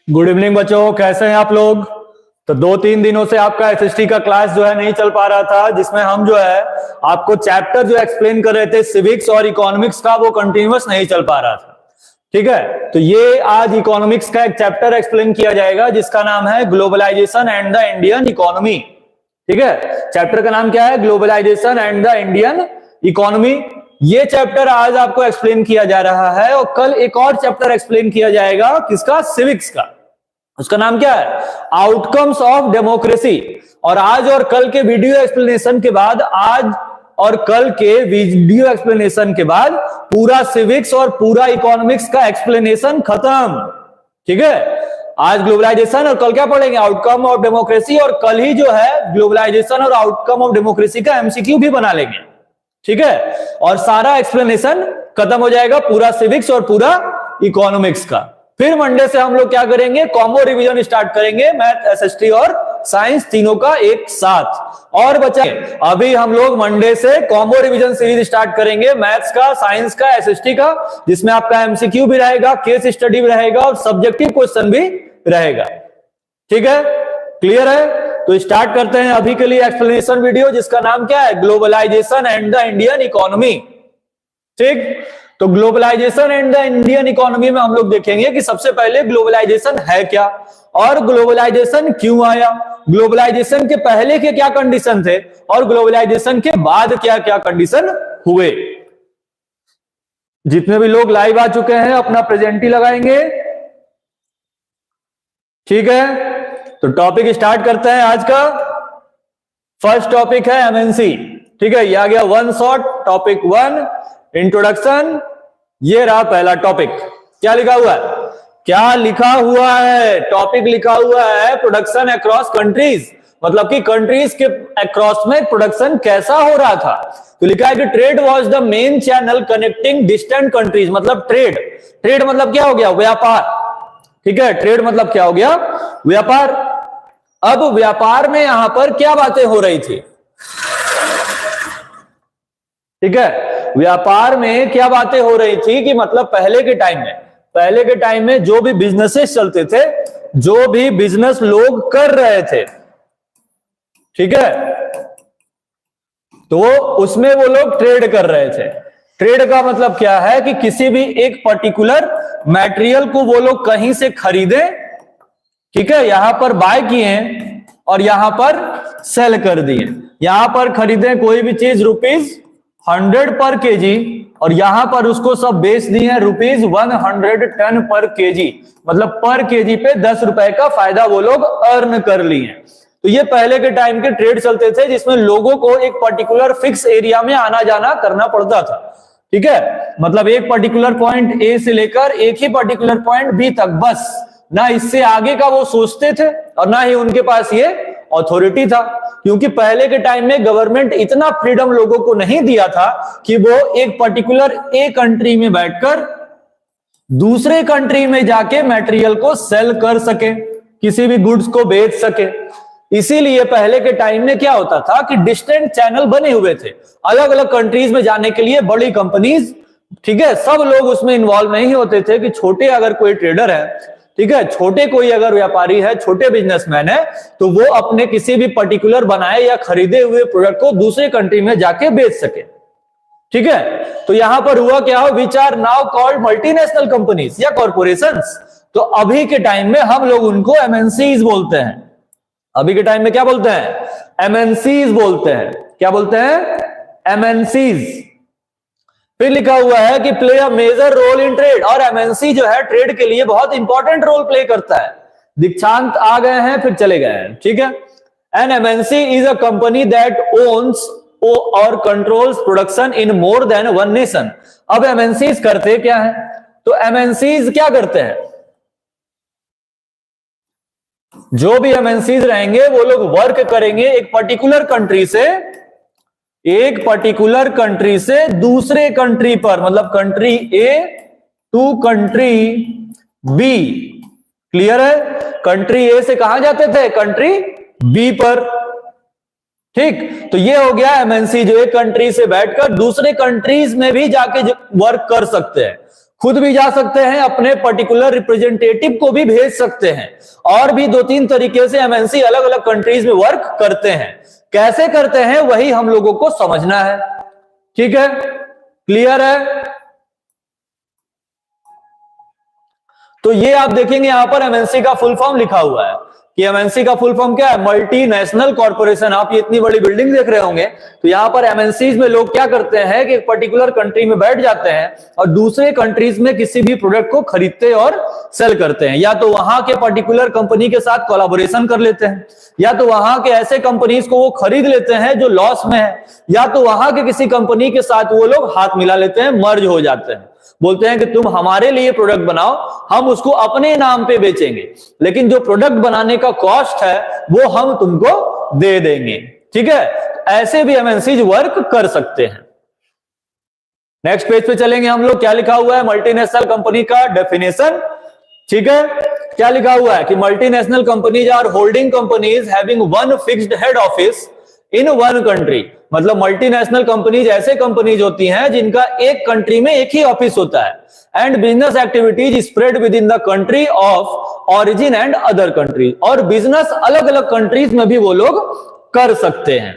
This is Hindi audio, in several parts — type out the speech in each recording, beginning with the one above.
गुड इवनिंग बच्चों, कैसे हैं आप लोग। तो 2-3 दिनों से आपका एसएसटी का क्लास जो है नहीं चल पा रहा था, जिसमें हम जो है आपको चैप्टर जो एक्सप्लेन कर रहे थे सिविक्स और इकोनॉमिक्स का, वो कंटिन्यूअस नहीं चल पा रहा था। ठीक है, तो ये आज इकोनॉमिक्स का एक चैप्टर एक्सप्लेन किया जाएगा जिसका नाम है globalisation and the Indian economy. ठीक है, चैप्टर का नाम क्या है? Globalisation and the Indian economy. ये चैप्टर आज आपको एक्सप्लेन किया जा रहा है और कल एक और चैप्टर एक्सप्लेन किया जाएगा, किसका? सिविक्स का। उसका नाम क्या है? Outcomes of democracy. और आज और कल के वीडियो एक्सप्लेनेशन के बाद, आज और कल के वीडियो एक्सप्लेनेशन के बाद पूरा सिविक्स और पूरा इकोनॉमिक्स का एक्सप्लेनेशन खत्म। ठीक है, आज ग्लोबलाइजेशन और कल क्या पढ़ेंगे? Outcome of democracy. और कल ही जो है ग्लोबलाइजेशन और आउटकम ऑफ डेमोक्रेसी का एमसीक्यू भी बना लेंगे। ठीक है, और सारा एक्सप्लेनेशन खत्म हो जाएगा, पूरा सिविक्स और पूरा इकोनॉमिक्स का। फिर मंडे से हम लोग क्या करेंगे? कॉम्बो रिवीजन स्टार्ट करेंगे, मैथ, एसएसटी और साइंस तीनों का एक साथ। और बच्चा अभी हम लोग मंडे से कॉम्बो रिवीजन सीरीज स्टार्ट करेंगे, मैथ्स का, साइंस का, एसएसटी का, जिसमें आपका एमसीक्यू भी रहेगा, केस स्टडी भी रहेगा और सब्जेक्टिव क्वेश्चन भी रहेगा। ठीक है, क्लियर है? तो स्टार्ट करते हैं अभी के लिए एक्सप्लेनेशन वीडियो, जिसका नाम क्या है? Globalisation and the Indian economy. ठीक, तो globalisation and the Indian economy में हम लोग देखेंगे कि सबसे पहले ग्लोबलाइजेशन है क्या और ग्लोबलाइजेशन क्यों आया, ग्लोबलाइजेशन के पहले के क्या कंडीशन थे और ग्लोबलाइजेशन के बाद क्या क्या कंडीशन हुए। जितने भी लोग लाइव आ चुके हैं अपना प्रेजेंटी लगाएंगे। ठीक है, तो टॉपिक स्टार्ट करते हैं आज का। फर्स्ट टॉपिक है एमएनसी। ठीक है, ये आ गया वन शॉट, टॉपिक 1 इंट्रोडक्शन। ये रहा पहला टॉपिक। क्या लिखा हुआ है? क्या लिखा हुआ है? टॉपिक लिखा हुआ है प्रोडक्शन अक्रॉस कंट्रीज, मतलब कि कंट्रीज के अक्रॉस में प्रोडक्शन कैसा हो रहा था। तो लिखा है कि trade was the main channel connecting distant countries. मतलब ट्रेड, ट्रेड मतलब क्या हो गया? व्यापार। ठीक है, ट्रेड मतलब क्या हो गया? व्यापार। अब व्यापार में यहां पर क्या बातें हो रही थी? ठीक है, व्यापार में क्या बातें हो रही थी कि मतलब पहले के टाइम में जो भी बिजनेसेस चलते थे, जो भी बिजनेस लोग कर रहे थे, ठीक है, तो उसमें वो लोग ट्रेड कर रहे थे। ट्रेड का मतलब क्या है कि किसी भी एक पर्टिकुलर मटेरियल को वो लोग कहीं से खरीदे, ठीक है, यहां पर बाय किए और यहां पर सेल कर दिए। यहां पर खरीदे कोई भी चीज ₹100 पर केजी और यहां पर उसको सब बेच दिए हैं ₹110 पर केजी। मतलब पर केजी पे 10 रुपए का फायदा वो लोग अर्न कर लिए। तो ये पहले के टाइम के ट्रेड चलते थे, जिसमें लोगों को एक पर्टिकुलर फिक्स एरिया में आना जाना करना पड़ता था। ठीक है, मतलब एक पर्टिकुलर पॉइंट ए से लेकर एक ही पर्टिकुलर पॉइंट बी तक, बस। ना इससे आगे का वो सोचते थे और ना ही उनके पास ये अथॉरिटी था, क्योंकि पहले के टाइम में गवर्नमेंट इतना फ्रीडम लोगों को नहीं दिया था कि वो एक पर्टिकुलर ए कंट्री में बैठकर दूसरे कंट्री में जाके मटेरियल को सेल कर सके, किसी भी गुड्स को बेच सके। इसीलिए पहले के टाइम में क्या होता था कि डिस्टेंट चैनल बने हुए थे अलग अलग कंट्रीज में जाने के लिए, बड़ी कंपनीज। ठीक है, सब लोग उसमें इन्वॉल्व नहीं होते थे कि छोटे अगर कोई ट्रेडर है, ठीक है, छोटे कोई अगर व्यापारी है, छोटे बिजनेसमैन है, तो वो अपने किसी भी पर्टिकुलर बनाए या खरीदे हुए प्रोडक्ट को दूसरे कंट्री में जाके बेच सके। ठीक है, तो यहां पर हुआ क्या हो? Which are now called multinational companies या कॉर्पोरेशंस। तो अभी के टाइम में हम लोग उनको एमएनसीज बोलते हैं। अभी के टाइम में क्या बोलते हैं? एमएनसीज बोलते हैं। क्या बोलते हैं? एमएनसीज। फिर लिखा हुआ है कि play a major role in trade, और एमएनसी जो है ट्रेड के लिए बहुत इंपॉर्टेंट रोल प्ले करता है। दीक्षांत आ गए हैं, फिर चले गए हैं। ठीक है, an MNC is a company that owns or controls production in more than one nation. अब एमएनसीज करते क्या है? तो एमएनसीज क्या करते हैं? जो भी एमएनसीज रहेंगे वो लोग वर्क करेंगे एक पर्टिकुलर कंट्री से एक पर्टिकुलर कंट्री से दूसरे कंट्री पर, मतलब country A to country B. Clear है? कंट्री ए से कहां जाते थे? कंट्री बी पर। ठीक, तो ये हो गया एमएनसी, जो एक कंट्री से बैठकर दूसरे कंट्रीज में भी जाके वर्क कर सकते हैं, खुद भी जा सकते हैं, अपने पर्टिकुलर रिप्रेजेंटेटिव को भी भेज सकते हैं, और भी 2-3 तरीके से एमएनसी अलग अलग कंट्रीज में वर्क करते हैं। कैसे करते हैं वही हम लोगों को समझना है। ठीक है, क्लियर है? तो ये आप देखेंगे यहां पर एमएनसी का फुल फॉर्म लिखा हुआ है कि एमएनसी का फुल फॉर्म क्या है? Multinational corporation. आप ये इतनी बड़ी बिल्डिंग देख रहे होंगे, तो यहां पर एमएनसीज में लोग क्या करते हैं कि एक पर्टिकुलर कंट्री में बैठ जाते हैं और दूसरे कंट्रीज में किसी भी प्रोडक्ट को खरीदते और सेल करते हैं। या तो वहां के पर्टिकुलर कंपनी के साथ कोलैबोरेशन कर लेते हैं, या तो वहां के ऐसे कंपनीज को वो खरीद लेते हैं जो लॉस में है, या तो वहां के किसी कंपनी के साथ वो लोग हाथ मिला लेते हैं, मर्ज हो जाते हैं, बोलते हैं कि तुम हमारे लिए प्रोडक्ट बनाओ, हम उसको अपने नाम पे बेचेंगे, लेकिन जो प्रोडक्ट बनाने का कॉस्ट है वो हम तुमको दे देंगे। ठीक है, ऐसे भी एमएनसीज वर्क कर सकते हैं। नेक्स्ट पेज पे चलेंगे हम लोग। क्या लिखा हुआ है मल्टीनेशनल कंपनी का डेफिनेशन? ठीक है, क्या लिखा हुआ है कि multinational companies are holding companies having one fixed head office in one country. मतलब मल्टीनेशनल कंपनीज ऐसे कंपनीज होती हैं जिनका एक कंट्री में एक ही ऑफिस होता है, and business activities spread with in the country of origin and other countries. और बिजनेस अलग अलग कंट्रीज में भी वो लोग कर सकते हैं।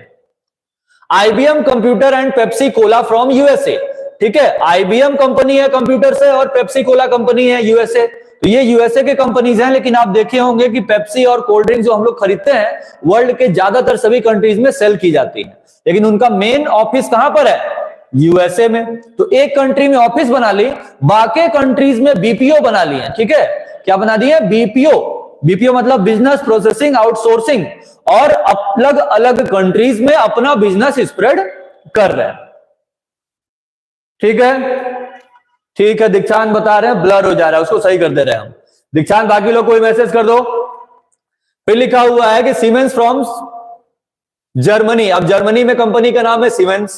IBM computer and Pepsi Cola from USA. ठीक है, आईबीएम कंपनी है कंप्यूटर से और पेप्सी कोला कंपनी है यूएसए। तो ये यूएसए के कंपनीज हैं, लेकिन आप देखे होंगे कि पेप्सी और कोल्ड ड्रिंक जो हम लोग खरीदते हैं वर्ल्ड के ज्यादातर सभी कंट्रीज में सेल की जाती है, लेकिन उनका मेन ऑफिस कहां पर है? यूएसए में। तो एक कंट्री में ऑफिस बना ली, बाकी कंट्रीज में बीपीओ बना लिए। ठीक है, क्या बना दिए? बीपीओ। बीपीओ मतलब बिजनेस प्रोसेसिंग आउटसोर्सिंग, और अलग अलग कंट्रीज में अपना बिजनेस स्प्रेड कर रहे हैं। ठीक है, ठीक है, दीक्षांत बता रहे हैं ब्लर हो जा रहा है, उसको सही कर दे रहे हैं हम। दीक्षांत, बाकी लोग कोई मैसेज कर दो। फिर लिखा हुआ है कि सीमेंस फ्रॉम जर्मनी। अब जर्मनी में कंपनी का नाम है Siemens.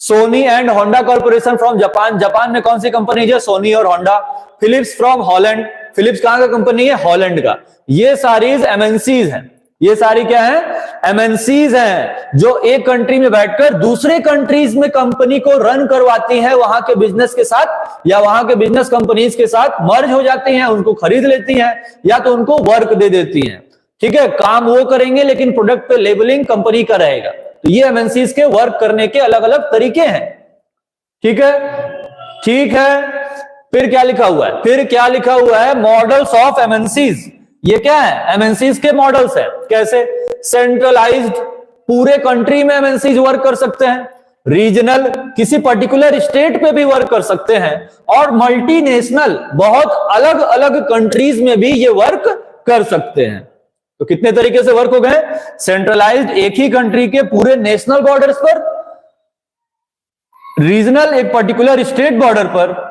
Sony and Honda corporation from Japan. Japan में कौन सी कंपनी है? सोनी और Honda. Philips from Holland. Philips कहां का कंपनी है? हॉलैंड का। ये सारी एमएनसीज हैं। ये सारी क्या है? एमएनसीज हैं, जो एक कंट्री में बैठकर दूसरे कंट्रीज में कंपनी को रन करवाती हैं, वहां के बिजनेस के साथ या वहां के बिजनेस कंपनीज के साथ मर्ज हो जाती हैं, उनको खरीद लेती हैं या तो उनको वर्क दे देती हैं। ठीक है, काम वो करेंगे लेकिन प्रोडक्ट पे लेबलिंग कंपनी का रहेगा। तो ये एमएनसीज के वर्क करने के अलग अलग तरीके हैं। ठीक है, ठीक है। फिर क्या लिखा हुआ है? फिर क्या लिखा हुआ है? Models of MNCs. ये क्या है? एमएनसीज के मॉडल्स है। कैसे? सेंट्रलाइज्ड, पूरे कंट्री में एमएनसीज वर्क कर सकते हैं, रीजनल, किसी पर्टिकुलर स्टेट पे भी वर्क कर सकते हैं, और मल्टीनेशनल, बहुत अलग अलग कंट्रीज में भी ये वर्क कर सकते हैं। तो कितने तरीके से वर्क हो गए? सेंट्रलाइज्ड, एक ही कंट्री के पूरे नेशनल बॉर्डर्स पर, रीजनल, एक पर्टिकुलर स्टेट बॉर्डर पर,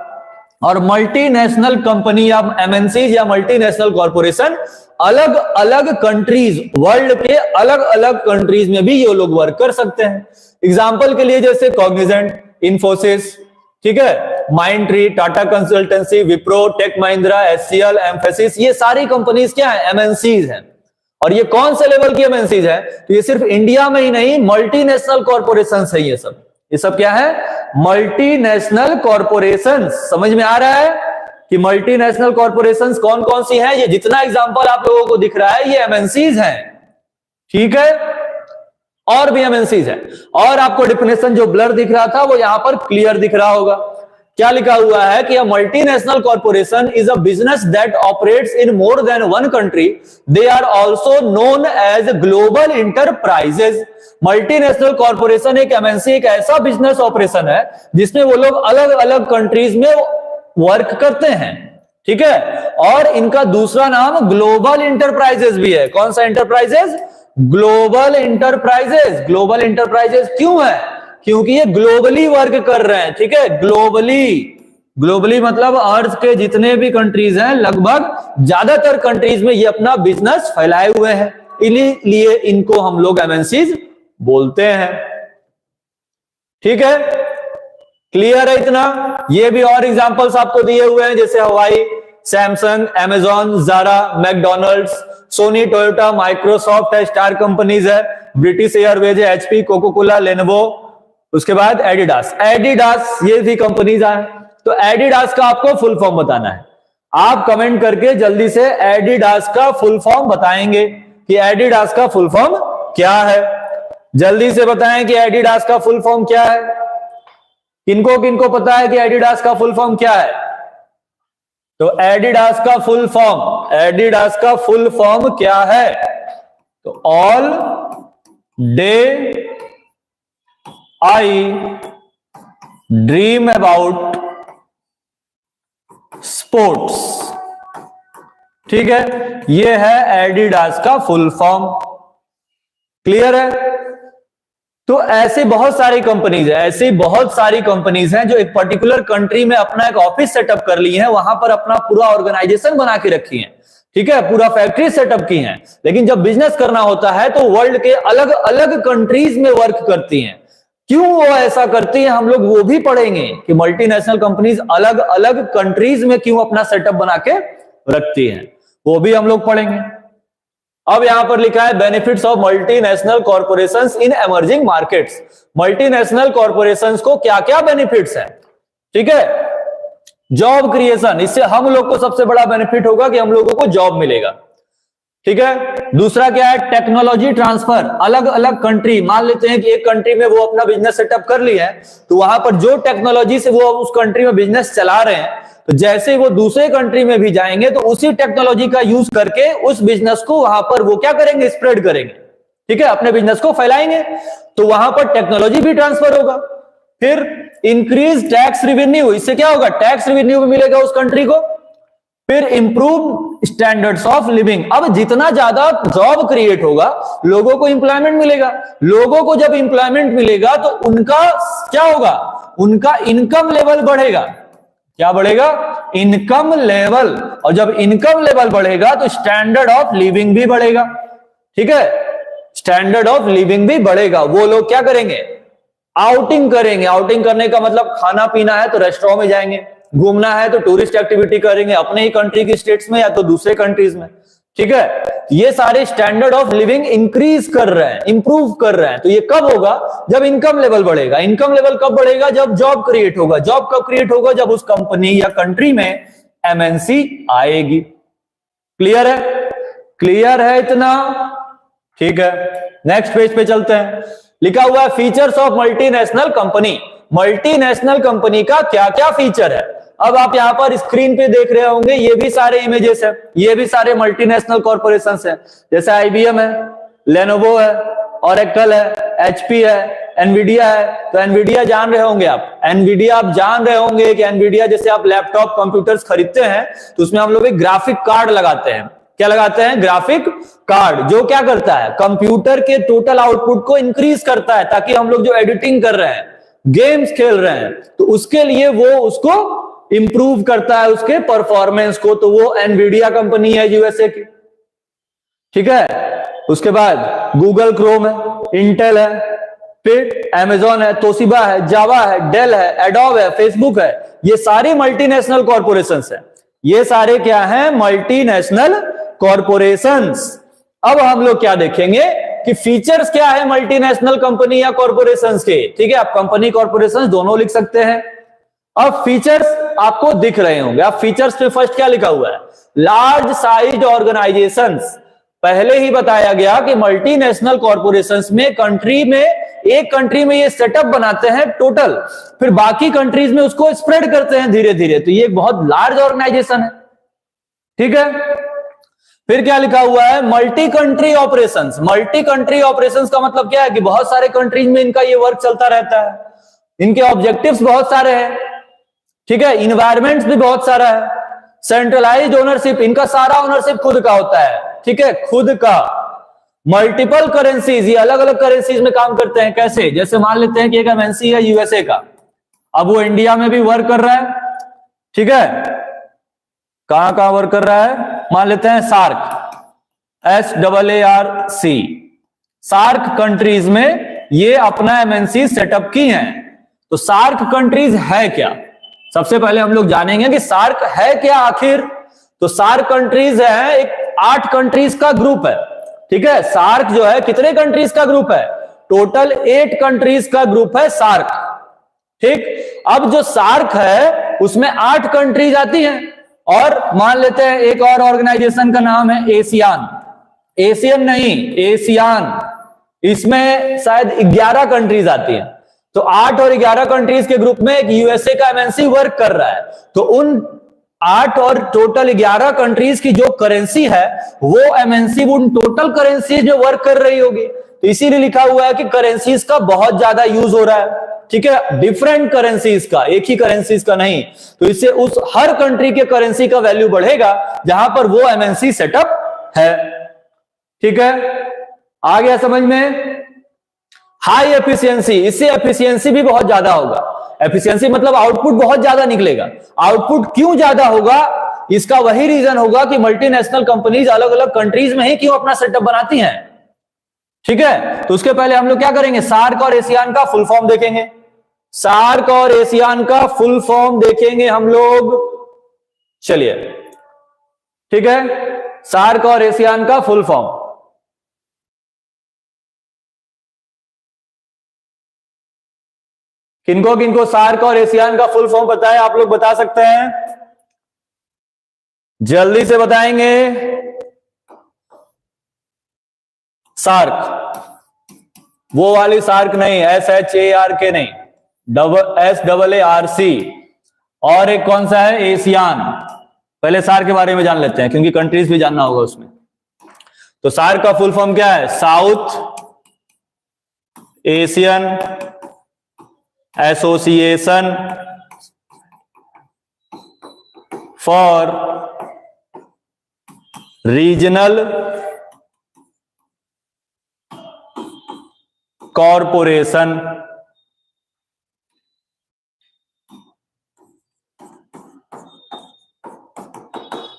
और मल्टीनेशनल कंपनी या एमएनसीज या मल्टीनेशनल कॉर्पोरेशन अलग अलग कंट्रीज, वर्ल्ड के अलग अलग कंट्रीज में भी ये लोग वर्क कर सकते हैं। एग्जांपल के लिए जैसे कॉग्निजेंट, इन्फोसिस, ठीक है, माइंडट्री, टाटा कंसल्टेंसी, विप्रो, टेक महिंद्रा, एचसीएल, एम्फेसिस, ये सारी कंपनीज क्या है? एमएनसीज हैं। और ये कौन से लेवल की एमएनसीज है? तो ये सिर्फ इंडिया में ही नहीं, मल्टीनेशनल कॉर्पोरेशन है ये सब क्या है? Multinational corporation. समझ में आ रहा है कि मल्टीनेशनल कॉर्पोरेशंस कौन कौन सी हैं? ये जितना एग्जांपल आप लोगों को दिख रहा है ये एमएनसीज हैं। ठीक है, और भी एमएनसीज है। और आपको डेफिनेशन जो ब्लर दिख रहा था वो यहां पर क्लियर दिख रहा होगा। क्या लिखा हुआ है कि a multinational corporation is a business that operates in more than one country, they are also known as global enterprises. Multinational corporation, एक एमएनसी, एक ऐसा बिजनेस ऑपरेशन है जिसमें वो लोग अलग अलग कंट्रीज में वर्क करते हैं। ठीक है, और इनका दूसरा नाम ग्लोबल इंटरप्राइजेज भी है। कौन सा enterprises? Global enterprises. Global enterprises क्यों है? क्योंकि ये ग्लोबली वर्क कर रहे हैं। ठीक है, ग्लोबली मतलब अर्थ के जितने भी कंट्रीज हैं, लगभग ज्यादातर कंट्रीज में ये अपना बिजनेस फैलाए हुए हैं, इसलिए इनको हम लोग एमएनसीज बोलते हैं। ठीक है, क्लियर है इतना। ये भी और एग्जांपल्स आपको दिए हुए हैं, जैसे Huawei, Samsung, Amazon, Zara, McDonald's, Sony, Toyota, Microsoft है, स्टार कंपनीज है, ब्रिटिश एयरवेज है, एचपी, कोको कोला, लेनोवो, उसके बाद एडिडास। एडिडास ये भी कंपनीज आए। तो एडिडास का आपको फुल फॉर्म बताना है। आप कमेंट करके जल्दी से एडिडास का फुल फॉर्म बताएंगे कि एडिडास का फुल फॉर्म क्या है। जल्दी से बताएं कि एडिडास का फुल फॉर्म क्या है। किनको किनको पता है कि एडिडास का फुल फॉर्म क्या है? तो एडिडास का फुल फॉर्म, एडिडास का फुल फॉर्म क्या है? तो all day I dream about sports. ठीक है, ये है एडिडास का फुल फॉर्म। क्लियर है? तो ऐसे बहुत सारी कंपनीज है, ऐसी बहुत सारी कंपनीज हैं जो एक पर्टिकुलर कंट्री में अपना एक ऑफिस सेटअप कर ली है, वहां पर अपना पूरा ऑर्गेनाइजेशन बना के रखी है। ठीक है, पूरा फैक्ट्री सेटअप की है। लेकिन जब बिजनेस करना होता है तो वर्ल्ड के अलग अलग कंट्रीज में वर्क करती हैं। क्यों वो ऐसा करती हैं, हम लोग वो भी पढ़ेंगे कि मल्टीनेशनल कंपनीज अलग अलग कंट्रीज में क्यों अपना सेटअप बना के रखती हैं, वो भी हम लोग पढ़ेंगे। अब यहां पर लिखा है benefits of multinational corporations in emerging markets. Multinational corporations को क्या क्या बेनिफिट्स हैं? ठीक है, जॉब क्रिएशन, इससे हम लोग को सबसे बड़ा बेनिफिट होगा कि हम लोगों को जॉब मिलेगा। ठीक है, दूसरा क्या है? Technology transfer. अलग अलग कंट्री, मान लेते हैं कि एक कंट्री में वो अपना बिजनेस सेटअप कर ली है, तो वहां पर जो टेक्नोलॉजी से वो उस कंट्री में बिजनेस चला रहे हैं, तो जैसे ही वो दूसरे कंट्री में भी जाएंगे तो उसी टेक्नोलॉजी का यूज करके उस बिजनेस को वहां पर वो क्या करेंगे? स्प्रेड करेंगे। ठीक है, अपने बिजनेस को फैलाएंगे, तो वहां पर टेक्नोलॉजी भी ट्रांसफर होगा। फिर इंक्रीज टैक्स रेवेन्यू, इससे क्या होगा? टैक्स रेवेन्यू भी मिलेगा उस कंट्री को। फिर इंप्रूव स्टैंडर्ड्स ऑफ लिविंग, अब जितना ज्यादा जॉब क्रिएट होगा लोगों को इंप्लॉयमेंट मिलेगा। लोगों को जब इंप्लॉयमेंट मिलेगा तो उनका क्या होगा? उनका इनकम लेवल बढ़ेगा। क्या बढ़ेगा? Income level. और जब इनकम लेवल बढ़ेगा तो स्टैंडर्ड ऑफ लिविंग भी बढ़ेगा। ठीक है, स्टैंडर्ड ऑफ लिविंग भी बढ़ेगा। वो लोग क्या करेंगे? आउटिंग करेंगे। आउटिंग करने का मतलब खाना पीना है तो रेस्टोरेंट में जाएंगे, घूमना है तो टूरिस्ट एक्टिविटी करेंगे अपने ही कंट्री की स्टेट्स में या तो दूसरे कंट्रीज में। ठीक है, ये सारे स्टैंडर्ड ऑफ लिविंग इंक्रीज कर रहे हैं, इंप्रूव कर रहे हैं। तो ये कब होगा? जब इनकम लेवल बढ़ेगा। इनकम लेवल कब बढ़ेगा? जब जॉब क्रिएट होगा। जॉब कब क्रिएट होगा? जब उस कंपनी या कंट्री में एमएनसी आएगी। क्लियर है? क्लियर है इतना? ठीक है, नेक्स्ट पेज पे चलते हैं। लिखा हुआ है features of multinational company. Multinational company का क्या क्या फीचर है? अब आप यहां पर स्क्रीन पे देख रहे होंगे, ये भी सारे इमेजेस है, ये भी सारे मल्टीनेशनल कॉर्पोरेशंस हैं। जैसे आईबीएम है, लेनोवो है, ओरेकल है, एचपी है, एनवीडिया है। तो एनवीडिया जान रहे होंगे आप, एनवीडिया आप जान रहे होंगे कि एनवीडिया जैसे आप लैपटॉप कंप्यूटर्स खरीदते हैं तो उसमें हम लोग एक ग्राफिक कार्ड लगाते हैं। क्या लगाते हैं? ग्राफिक कार्ड, जो क्या करता है? कंप्यूटर के टोटल आउटपुट को इंक्रीज करता है, ताकि हम लोग जो एडिटिंग कर रहे हैं, गेम्स खेल रहे हैं, तो उसके लिए वो उसको इंप्रूव करता है, उसके परफॉर्मेंस को। तो वो एनवीडिया कंपनी है यूएसए की। ठीक है, उसके बाद गूगल क्रोम है, इंटेल है, फिर अमेजॉन है, तोशिबा है, जावा है, डेल है, एडोब है, फेसबुक है। ये सारी मल्टीनेशनल कॉर्पोरेशंस है। ये सारे क्या हैं? Multinational corporations. अब हम लोग क्या देखेंगे कि फीचर्स क्या है मल्टीनेशनल कंपनी या कॉर्पोरेशंस के। ठीक है, आप कंपनी कॉर्पोरेशंस दोनों लिख सकते हैं। अब फीचर्स आपको दिख रहे होंगे। अब फीचर्स पे फर्स्ट क्या लिखा हुआ है? Large size organisations. पहले ही बताया गया कि मल्टीनेशनल कॉर्पोरेशंस में कंट्री में, एक कंट्री में ये सेटअप बनाते हैं टोटल, फिर बाकी कंट्रीज में उसको स्प्रेड करते हैं धीरे धीरे। तो ये एक बहुत लार्ज ऑर्गेनाइजेशन है। ठीक है, फिर क्या लिखा हुआ है? Multi country operations. Multi country operations का मतलब क्या है कि बहुत सारे कंट्रीज में इनका ये वर्क चलता रहता है, इनके ऑब्जेक्टिव्स बहुत सारे हैं। ठीक है, इन्वायरमेंट्स भी बहुत सारा है। सेंट्रलाइज्ड ओनरशिप, इनका सारा ओनरशिप खुद का होता है। ठीक है, खुद का। मल्टीपल करेंसीज, ये अलग अलग करेंसीज में काम करते हैं। कैसे? जैसे मान लेते हैं कि एक एमएनसी है यूएसए का, अब वो इंडिया में भी वर्क कर रहा है। ठीक है, कहां कहां वर्क कर रहा है? मान लेते हैं सार्क, SAARC, सार्क कंट्रीज में ये अपना एमएनसी सेटअप की हैं। तो सार्क कंट्रीज है क्या, सबसे पहले हम लोग जानेंगे कि सार्क है क्या आखिर। तो सार्क कंट्रीज है एक 8 कंट्रीज का ग्रुप है, ठीक है। सार्क जो है कितने कंट्रीज का ग्रुप है, टोटल 8 कंट्रीज का ग्रुप है सार्क, ठीक। अब जो सार्क है उसमें 8 कंट्रीज आती हैं, और मान लेते हैं एक और ऑर्गेनाइजेशन का नाम है एशियान, एशियन नहीं एशियान, इसमें शायद 11 कंट्रीज आती हैं। तो 8 और 11 कंट्रीज के ग्रुप में एक यूएसए का एमएनसी वर्क कर रहा है, तो उन 8 और टोटल 11 कंट्रीज की जो करेंसी है वो एमएनसी उन टोटल करेंसीज में वर्क कर रही होगी। तो इसीलिए लिखा हुआ है कि करेंसीज का बहुत ज्यादा यूज हो रहा है, ठीक है, डिफरेंट करेंसीज का, एक ही करेंसीज का नहीं। तो इससे उस हर कंट्री के करेंसी का वैल्यू बढ़ेगा जहां पर वो एमएनसी सेटअप है, ठीक है। आ गया समझ में। हाई एफिशिएंसी, इससे एफिशिएंसी भी बहुत ज्यादा होगा। एफिशिएंसी मतलब आउटपुट बहुत ज्यादा निकलेगा। आउटपुट क्यों ज्यादा होगा, इसका वही रीजन होगा कि मल्टीनेशनल कंपनीज अलग अलग कंट्रीज में ही क्यों अपना सेटअप बनाती हैं, ठीक है। तो उसके पहले हम लोग क्या करेंगे, सार्क और एशियान का फुल फॉर्म देखेंगे। सार्क और एशियान का फुल फॉर्म देखेंगे हम लोग, चलिए, ठीक है। सार्क और एशियान का फुल फॉर्म, किनको किनको सार्क और एशियान का फुल फॉर्म पता है, आप लोग बता सकते हैं, जल्दी से बताएंगे। सार्क, वो वाली सार्क नहीं, SHARK नहीं, SAARC। और एक कौन सा है, एशियान। पहले सार्क के बारे में जान लेते हैं क्योंकि कंट्रीज भी जानना होगा उसमें। तो सार्क का फुल फॉर्म क्या है, south Asian Association for regional corporation,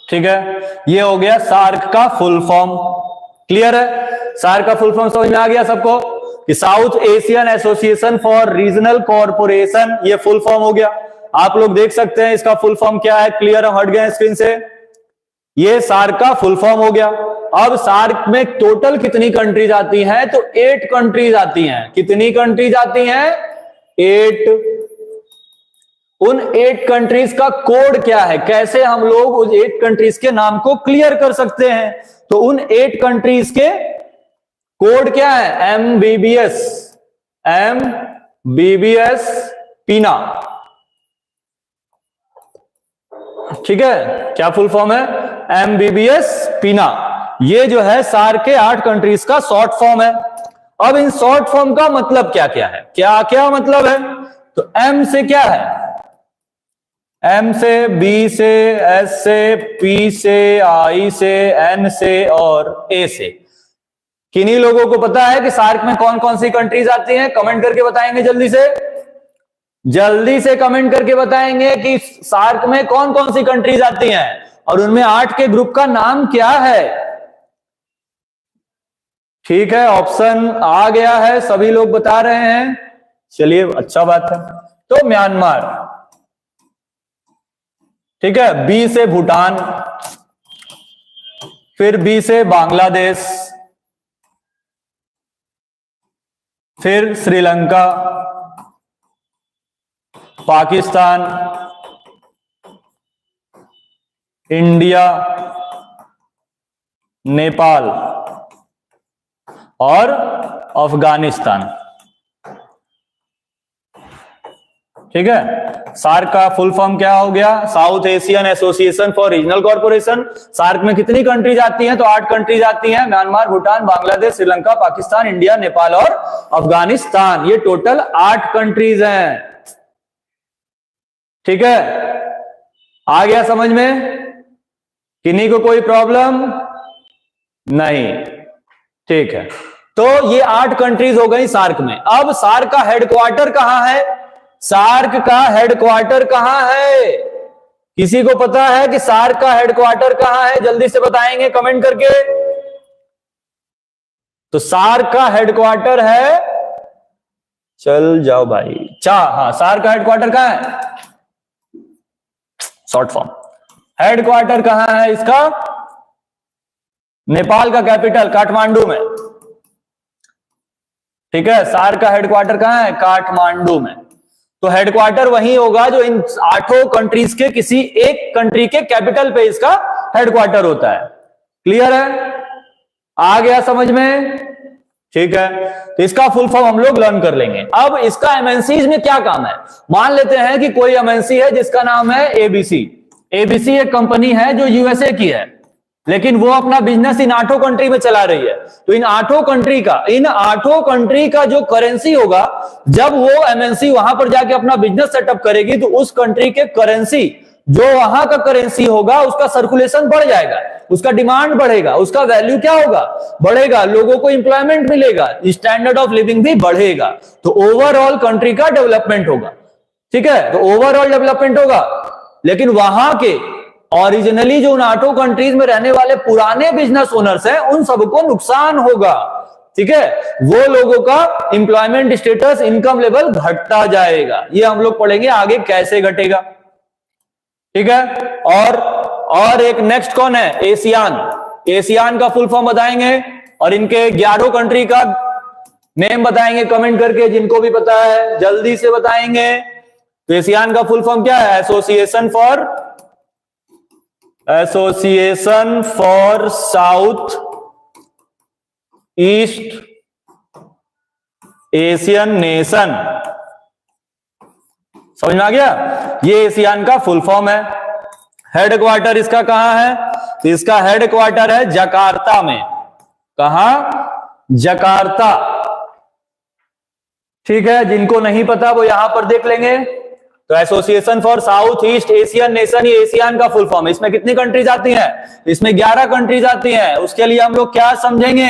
ठीक है। ये हो गया सार्क का फुल फॉर्म, क्लियर है। सार्क का फुल फॉर्म समझ में आ गया सबको कि south Asian Association for regional corporation, ये फुल फॉर्म हो गया। आप लोग देख सकते हैं इसका फुल फॉर्म क्या है, क्लियर, हम हट गए स्क्रीन से। ये सार्क का फुल फॉर्म हो गया। अब सार्क में टोटल कितनी कंट्रीज आती हैं, तो 8 कंट्रीज आती हैं। कितनी कंट्रीज आती हैं, 8। उन 8 कंट्रीज का कोड क्या है, कैसे हम लोग उस 8 कंट्रीज के नाम को क्लियर कर सकते हैं। तो उन 8 कंट्रीज के कोड क्या है, MBBS, पीना, ठीक है। क्या फुल फॉर्म है, MBBS पीना। ये जो है सार्क के 8 कंट्रीज का शॉर्ट फॉर्म है। अब इन शॉर्ट फॉर्म का मतलब क्या क्या है, क्या क्या मतलब है। तो M से क्या है, M से, B से, S से, P से, I से, N से और A से। किन्हीं लोगों को पता है कि सार्क में कौन कौन सी कंट्रीज आती हैं, कमेंट करके बताएंगे, जल्दी से, जल्दी से कमेंट करके बताएंगे कि सार्क में कौन कौन सी कंट्रीज आती हैं और उनमें 8 के ग्रुप का नाम क्या है। ठीक है, ऑप्शन आ गया है, सभी लोग बता रहे हैं, चलिए अच्छा बात है। तो म्यांमार, ठीक है, बी से भूटान, फिर बी से बांग्लादेश, फिर श्रीलंका, पाकिस्तान, इंडिया, नेपाल और अफगानिस्तान। ठीक है, सार्क का फुल फॉर्म क्या हो गया, South Asian Association for Regional Corporation. SAARC में कितनी कंट्रीज आती हैं, तो 8 कंट्रीज आती हैं, म्यांमार, भूटान, बांग्लादेश, श्रीलंका, पाकिस्तान, इंडिया, नेपाल और अफगानिस्तान। ये टोटल 8 कंट्रीज हैं। ठीक है, आ गया समझ में, किन्हीं को कोई प्रॉब्लम नहीं। ठीक है, तो ये 8 कंट्रीज हो गई सार्क में। अब सार्क का हेडक्वार्टर कहां है, सार्क का हेडक्वार्टर कहां है, किसी को पता है कि सार्क का हेडक्वार्टर कहां है, जल्दी से बताएंगे कमेंट करके। तो सार्क का हेडक्वार्टर है, चल जाओ भाई, हाँ, सार्क का हेडक्वार्टर कहाँ है? शॉर्ट फॉर्म हेडक्वार्टर कहाँ है इसका? नेपाल का कैपिटल काठमांडू में। ठीक है, सार्क का हेडक्वार्टर कहाँ है? काठमांडू में। तो हेडक्वार्टर वही होगा जो इन 8 कंट्रीज के किसी एक कंट्री के कैपिटल पे इसका हेडक्वार्टर होता है। क्लियर है? आ गया समझ में? ठीक है, तो इसका फुल फॉर्म हम लोग लर्न कर लेंगे। अब इसका एमएनसीज में क्या काम है? मान लेते हैं कि कोई एमएनसी है जिसका नाम है एबीसी। एबीसी एक कंपनी है जो यूएसए की है, लेकिन वो अपना बिजनेस इन 8 कंट्री में चला रही है। तो इन 8 कंट्री का जो करेंसी होगा, जब वो एमएनसी वहां पर जाके अपना बिजनेस सेटअप करेगी, तो उस कंट्री के करेंसी, जो वहां का करेंसी होगा, उसका सर्कुलेशन बढ़ जाएगा, उसका डिमांड बढ़ेगा, उसका वैल्यू क्या होगा? बढ़ेगा, लोगों को इंप्लॉयमेंट मिलेगा, स्टैंडर्ड ऑफ लिविंग भी बढ़ेगा, तो ओवरऑल कंट्री का डेवलपमेंट होगा। ठीक है, तो ओवरऑल डेवलपमेंट होगा। लेकिन वहां के ओरिजिनली जो उन 8 कंट्रीज में रहने वाले पुराने बिजनेस ओनर्स हैं, उन सबको नुकसान होगा। ठीक है, वो लोगों का इंप्लॉयमेंट स्टेटस, इनकम लेवल घटता जाएगा। ये हम लोग पढ़ेंगे आगे कैसे घटेगा। ठीक है, और एक नेक्स्ट कौन है? एशियान। एशियान का फुल फॉर्म बताएंगे और इनके 11 कंट्री का नेम बताएंगे कमेंट करके, जिनको भी पता है जल्दी से बताएंगे। तो एशियान का फुल फॉर्म क्या है? Association for south east Asian nation. समझ में आ गया? ये एशियान का फुल फॉर्म है। हेडक्वार्टर इसका कहां है? तो इसका हेडक्वार्टर है जकार्ता में। कहां? जकार्ता। ठीक है, जिनको नहीं पता वो यहां पर देख लेंगे। तो association for south east Asian nation, ये एशियान का फुल फॉर्म है। इसमें कितनी कंट्रीज आती हैं? इसमें 11 कंट्रीज आती हैं। उसके लिए हम लोग क्या समझेंगे?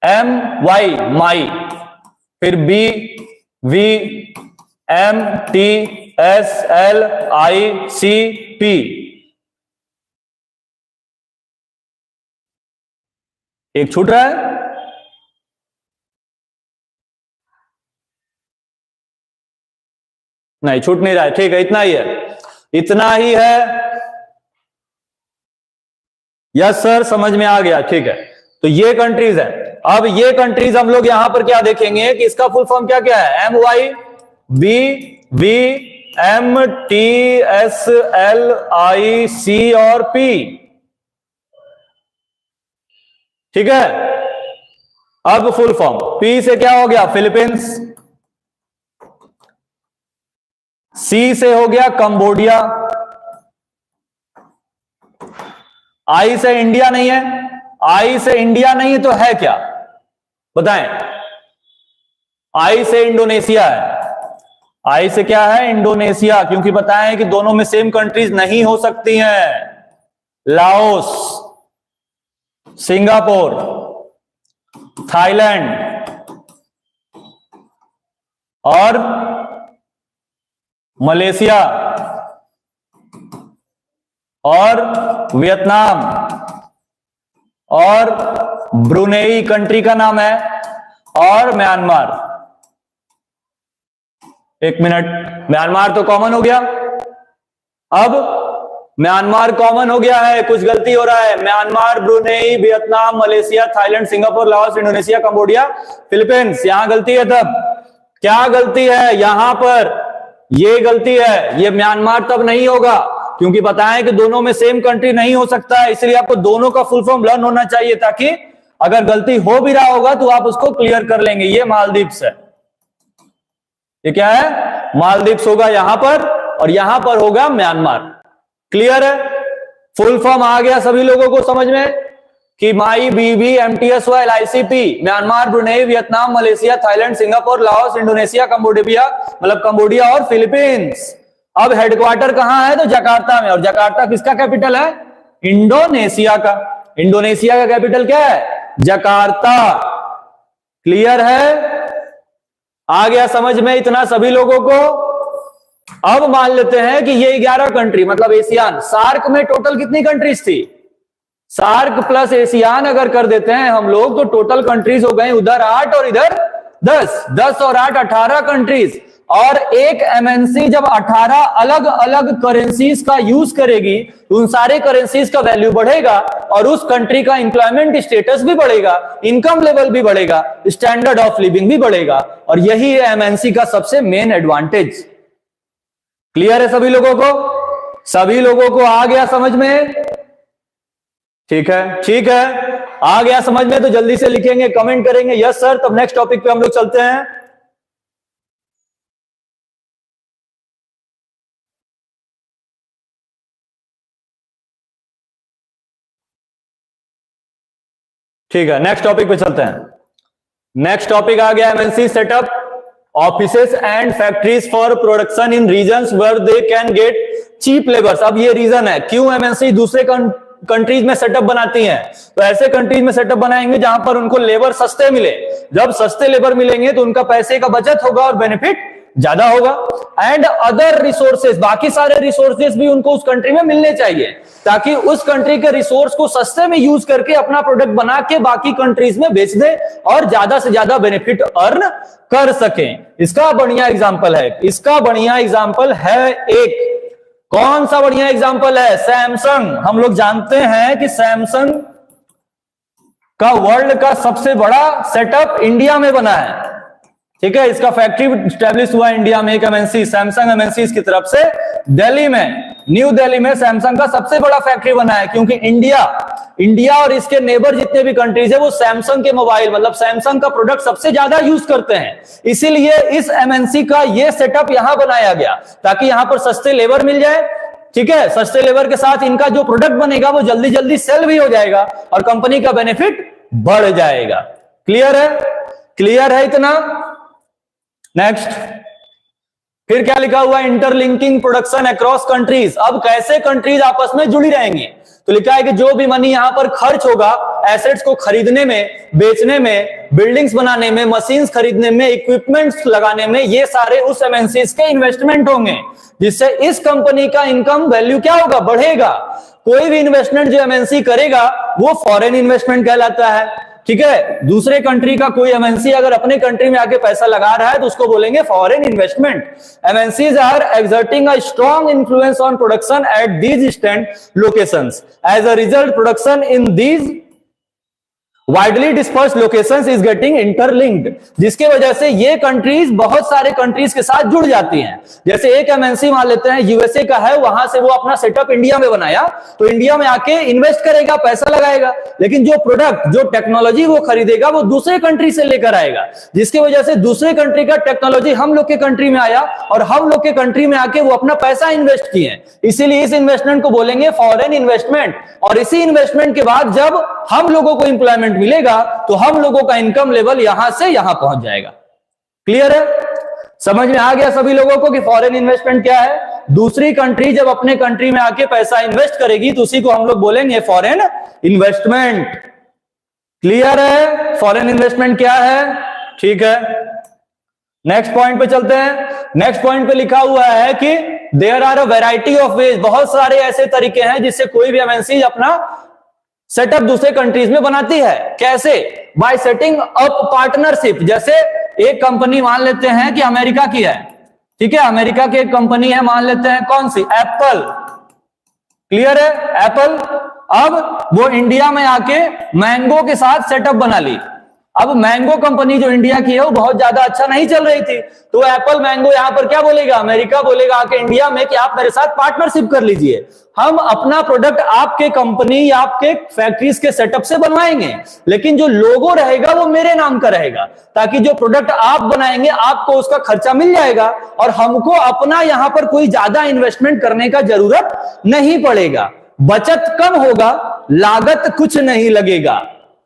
MY माई, फिर BVMTSLICP। एक छूट रहा है? नहीं, छूट नहीं रहा है। ठीक है, इतना ही है, इतना ही है। यस सर, समझ में आ गया। ठीक है, तो ये कंट्रीज है। अब ये कंट्रीज हम लोग यहां पर क्या देखेंगे कि इसका फुल फॉर्म क्या क्या है? MYBVMTSLIC और P। ठीक है, अब फुल फॉर्म P से क्या हो गया? फिलीपींस। C से हो गया कंबोडिया। I से इंडिया नहीं है। I से इंडिया नहीं तो है क्या? बताएं। I से इंडोनेशिया है। I से क्या है? इंडोनेशिया, क्योंकि बताएं कि दोनों में सेम कंट्रीज नहीं हो सकती हैं। लाओस, सिंगापुर, थाईलैंड और मलेशिया और वियतनाम और ब्रुनेई कंट्री का नाम है, और म्यांमार। एक मिनट, म्यांमार तो कॉमन हो गया। अब म्यांमार कॉमन हो गया है, कुछ गलती हो रहा है। Myanmar, Brunei, Vietnam, Malaysia, Thailand, Singapore, Laos, Indonesia, Cambodia, Philippines. यहां गलती है। तब क्या गलती है? यहां पर ये गलती है। ये म्यांमार तब नहीं होगा, क्योंकि बताएं कि दोनों में सेम कंट्री नहीं हो सकता है। इसलिए आपको दोनों का फुल फॉर्म लर्न होना चाहिए, ताकि अगर गलती हो भी रहा होगा तो आप उसको क्लियर कर लेंगे। ये मालदीव्स है। ये क्या है? मालदीव्स होगा यहां पर, और यहां पर होगा म्यांमार। क्लियर है? फुल फॉर्म आ गया सभी लोगों को समझ में कि MYBVMTSLICP, Myanmar, Brunei, Vietnam, Malaysia, Thailand, Singapore, Laos, Indonesia, Cambodia, मतलब कंबोडिया और फिलीपींस। अब हेडक्वार्टर कहां है? तो जकार्ता में। और जकार्ता किसका कैपिटल है? इंडोनेशिया का। इंडोनेशिया का कैपिटल क्या है? जकार्ता। क्लियर है? आ गया समझ में इतना सभी लोगों को? अब मान लेते हैं कि ये 11 कंट्री, मतलब एशियान। सार्क में टोटल कितनी कंट्रीज थी? सार्क प्लस एशियान अगर कर देते हैं हम लोग, तो टोटल कंट्रीज हो गए उधर 8 और इधर 10 और 8 18 कंट्रीज, और एक एमएनसी जब 18 अलग अलग करेंसीज का यूज करेगी तो उन सारे करेंसीज का वैल्यू बढ़ेगा और उस कंट्री का एम्प्लॉयमेंट स्टेटस भी बढ़ेगा, इनकम लेवल भी बढ़ेगा, स्टैंडर्ड ऑफ लिविंग भी बढ़ेगा, और यही है एमएनसी का सबसे मेन एडवांटेज। क्लियर है सभी लोगों को? सभी लोगों को आ गया समझ में? ठीक है, ठीक है, आ गया समझ में तो जल्दी से लिखेंगे, कमेंट करेंगे यस सर। तब नेक्स्ट टॉपिक पे हम लोग चलते हैं। ठीक है, नेक्स्ट टॉपिक पे चलते हैं। नेक्स्ट टॉपिक आ गया MNC setup offices and factories for production in regions where they can get cheap labours. अब ये रीजन है क्यों एमएनसी दूसरे कंट्रीज में सेटअप बनाती हैं। तो ऐसे कंट्रीज में सेटअप बनाएंगे जहां पर उनको लेबर सस्ते मिले। जब सस्ते लेबर मिलेंगे तो उनका पैसे का बचत होगा और बेनिफिट ज्यादा होगा। एंड अदर रिसोर्सेज, बाकी सारे रिसोर्सेज भी उनको उस कंट्री में मिलने चाहिए ताकि उस कंट्री के रिसोर्स को सस्ते में यूज करके अपना प्रोडक्ट बना के बाकी कंट्रीज में बेच दे और ज्यादा से ज्यादा बेनिफिट अर्न कर सकें। इसका बढ़िया एग्जांपल है, इसका बढ़िया एग्जांपल है एक, कौन सा बढ़िया एग्जांपल है? सैमसंग। हम लोग जानते हैं कि सैमसंग का वर्ल्ड का सबसे बड़ा सेटअप इंडिया में बना है। ठीक है, इसका फैक्ट्री स्टैब्लिश हुआ इंडिया में, एक एमएनसी सैमसंग एमएनसी की तरफ से दिल्ली में, न्यू दिल्ली में सैमसंग का सबसे बड़ा फैक्ट्री बना है क्योंकि इंडिया और इसके नेबर जितने भी कंट्रीज है वो सैमसंग के मोबाइल मतलब सैमसंग का प्रोडक्ट सबसे ज्यादा यूज करते हैं। इसीलिए इस एमएनसी का ये सेटअप यहां बनाया गया ताकि यहां पर सस्ते लेबर मिल जाए। ठीक है, सस्ते लेबर के साथ इनका जो प्रोडक्ट बनेगा वो जल्दी जल्दी सेल भी हो जाएगा और कंपनी का बेनिफिट बढ़ जाएगा। क्लियर है? क्लियर है इतना? नेक्स्ट, फिर क्या लिखा हुआ है? Interlinking production across countries. अब कैसे कंट्रीज आपस में जुड़ी रहेंगी? तो लिखा है कि जो भी मनी यहां पर खर्च होगा एसेट्स को खरीदने में, बेचने में, बिल्डिंग्स बनाने में, मशीन्स खरीदने में, इक्विपमेंट्स लगाने में, ये सारे उस एमएनसीज के इन्वेस्टमेंट होंगे जिससे इस कंपनी का इनकम वैल्यू क्या होगा? बढ़ेगा। कोई भी इन्वेस्टमेंट जो एमएनसी करेगा वो फॉरेन इन्वेस्टमेंट कहलाता है। ठीक है, दूसरे कंट्री का कोई एमएनसी अगर अपने कंट्री में आके पैसा लगा रहा है तो उसको बोलेंगे foreign investment. MNCs are exerting a strong influence on production at these distant locations. As a result production in these widely disperse locations is getting interlinked, जिसके वजह से ये कंट्रीज बहुत सारे कंट्रीज के साथ जुड़ जाती हैं। जैसे एक एमएनसी मान लेते हैं यूएसए का है, वहां से वो अपना सेटअप इंडिया में बनाया तो इंडिया में आके इन्वेस्ट करेगा, पैसा लगाएगा, लेकिन जो प्रोडक्ट, जो टेक्नोलॉजी वो खरीदेगा वो दूसरे कंट्री से लेकर आएगा, जिसकी वजह से दूसरे कंट्री का टेक्नोलॉजी हम लोग के कंट्री में आया और हम लोग के कंट्री में आके वो अपना पैसा इन्वेस्ट किए। इसीलिए इस इन्वेस्टमेंट को बोलेंगे फॉरेन इन्वेस्टमेंट। और इसी इन्वेस्टमेंट के बाद जब हम लोगों को इंप्लॉयमेंट मिलेगा तो हम लोगों का इनकम लेवल यहां से यहां पहुंच जाएगा। क्लियर है? समझ में आ गया सभी लोगों को कि फॉरेन इन्वेस्टमेंट क्या है? दूसरी कंट्री जब अपने कंट्री में आके पैसा इन्वेस्ट करेगी तो उसी को हम लोग बोलेंगे फॉरेन इन्वेस्टमेंट। क्लियर है? फॉरेन इन्वेस्टमेंट क्या है? ठीक है, नेक्स्ट पॉइंट पे चलते हैं। नेक्स्ट पॉइंट पे लिखा हुआ है कि there are a variety of ways, बहुत सारे ऐसे तरीके हैं जिससे कोई भी एमएनसी अपना सेटअप दूसरे कंट्रीज में बनाती है। कैसे? Bye setting up partnership. जैसे एक कंपनी मान लेते हैं कि अमेरिका की है, ठीक है, अमेरिका की एक कंपनी है, मान लेते हैं कौन सी? एप्पल। क्लियर है? एप्पल। अब वो इंडिया में आके मैंगो के साथ सेटअप बना ली। अब मैंगो कंपनी जो इंडिया की है वो बहुत ज्यादा अच्छा नहीं चल रही थी, तो एप्पल मैंगो यहां पर क्या बोलेगा? अमेरिका बोलेगा आके इंडिया में कि आप मेरे साथ पार्टनरशिप कर लीजिए, हम अपना प्रोडक्ट आपके कंपनी या आपके फैक्ट्रीज के सेटअप से बनवाएंगे, लेकिन जो लोगो रहेगा वो मेरे नाम का रहेगा, ताकि जो प्रोडक्ट आप बनाएंगे आपको उसका खर्चा मिल जाएगा और हमको अपना यहां पर कोई ज्यादा इन्वेस्टमेंट करने का जरूरत नहीं पड़ेगा, बचत कम होगा, लागत कुछ नहीं लगेगा।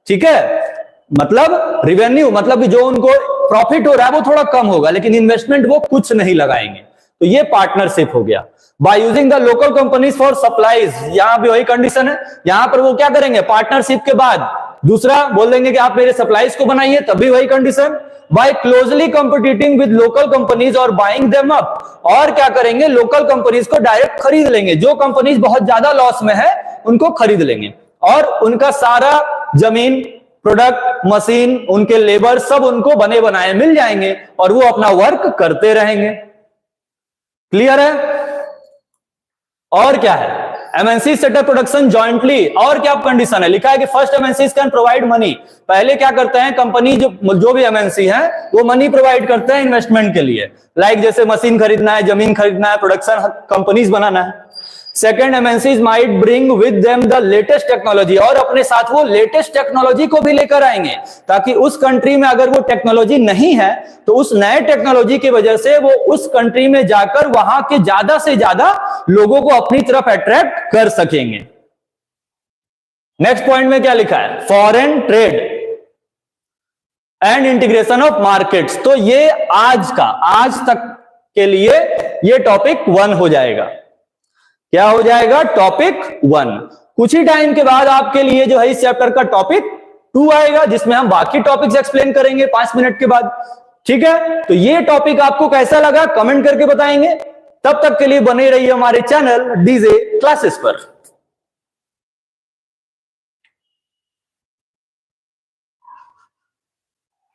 ठीक है, मतलब रिवेन्यू, मतलब जो उनको प्रॉफिट हो रहा है वो थोड़ा कम होगा, लेकिन इन्वेस्टमेंट वो कुछ नहीं लगाएंगे। तो ये पार्टनरशिप हो गया। By using the local companies for supplies, यहां भी वही कंडीशन है, यहां पर वो क्या करेंगे? पार्टनरशिप के बाद दूसरा बोल देंगे कि आप मेरे सप्लाईज को बनाइए, तब भी वही condition. By closely competing with local companies और बाइंग देम अप, और क्या करेंगे? लोकल कंपनीज को डायरेक्ट खरीद लेंगे, जो कंपनीज बहुत ज्यादा लॉस में है उनको खरीद लेंगे और उनका सारा जमीन, प्रोडक्ट, मशीन, उनके लेबर सब उनको बने बनाए मिल जाएंगे और वो अपना वर्क करते रहेंगे। क्लियर है? और क्या है? MNC setup production jointly. और क्या कंडीशन है? लिखा है कि first MNC can provide money. पहले क्या करते हैं कंपनी, जो भी एमएनसी है वो मनी प्रोवाइड करते हैं इन्वेस्टमेंट के लिए, लाइक जैसे मशीन खरीदना है, जमीन खरीदना है, प्रोडक्शन कंपनीज बनाना है। Second, MNCs might bring with them the latest technology, और अपने साथ वो लेटेस्ट टेक्नोलॉजी को भी लेकर आएंगे, ताकि उस कंट्री में अगर वो टेक्नोलॉजी नहीं है तो उस नए टेक्नोलॉजी की वजह से वो उस कंट्री में जाकर वहां के ज्यादा से ज्यादा लोगों को अपनी तरफ अट्रैक्ट कर सकेंगे। नेक्स्ट पॉइंट में क्या लिखा है? Foreign trade and integration of markets. तो ये आज तक के लिए ये टॉपिक 1 हो जाएगा। क्या हो जाएगा? टॉपिक 1। कुछ ही टाइम के बाद आपके लिए जो है इस चैप्टर का टॉपिक 2 आएगा, जिसमें हम बाकी टॉपिक्स एक्सप्लेन करेंगे 5 मिनट के बाद। ठीक है, तो ये टॉपिक आपको कैसा लगा कमेंट करके बताएंगे। तब तक के लिए बने रहिए हमारे चैनल डीजे क्लासेस पर।